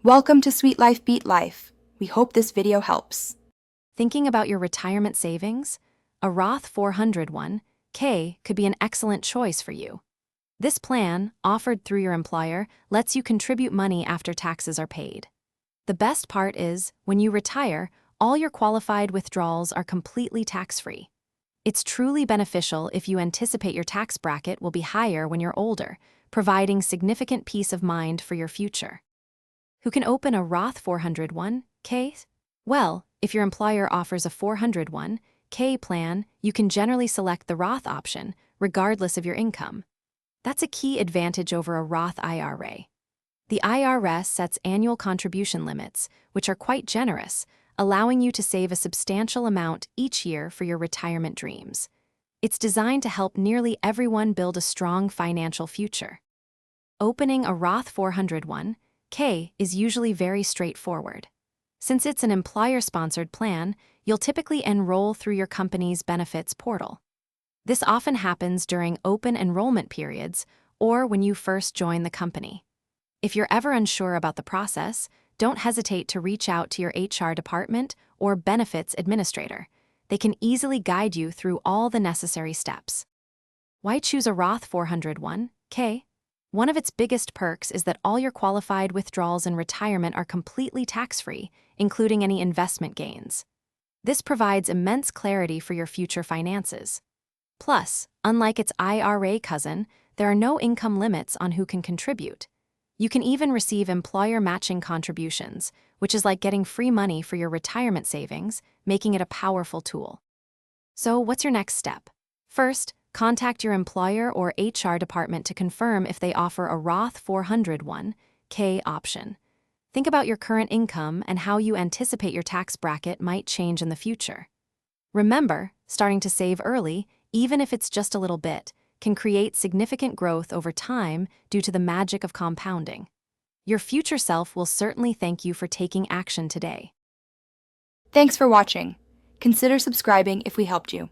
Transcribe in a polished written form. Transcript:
Welcome to Sweet Life Beat Life. We hope this video helps. Thinking about your retirement savings? A Roth 401(k) could be an excellent choice for you. This plan, offered through your employer, lets you contribute money after taxes are paid. The best part is, when you retire, all your qualified withdrawals are completely tax-free. It's truly beneficial if you anticipate your tax bracket will be higher when you're older, providing significant peace of mind for your future. Who can open a Roth 401(k)? Well, if your employer offers a 401(k) plan, you can generally select the Roth option, regardless of your income. That's a key advantage over a Roth IRA. The IRS sets annual contribution limits, which are quite generous, allowing you to save a substantial amount each year for your retirement dreams. It's designed to help nearly everyone build a strong financial future. Opening a Roth 401(k) is usually very straightforward. Since it's an employer-sponsored plan, you'll typically enroll through your company's benefits portal. This often happens during open enrollment periods or when you first join the company. If you're ever unsure about the process, don't hesitate to reach out to your HR department or benefits administrator. They can easily guide you through all the necessary steps. Why choose a Roth 401(k)? One of its biggest perks is that all your qualified withdrawals in retirement are completely tax-free, including any investment gains. This provides immense clarity for your future finances. Plus, unlike its IRA cousin, there are no income limits on who can contribute. You can even receive employer matching contributions, which is like getting free money for your retirement savings, making it a powerful tool. So, what's your next step? First, contact your employer or HR department to confirm if they offer a Roth 401(k) option. Think about your current income and how you anticipate your tax bracket might change in the future. Remember, starting to save early, even if it's just a little bit, can create significant growth over time due to the magic of compounding. Your future self will certainly thank you for taking action today. Thanks for watching. Consider subscribing if we helped you.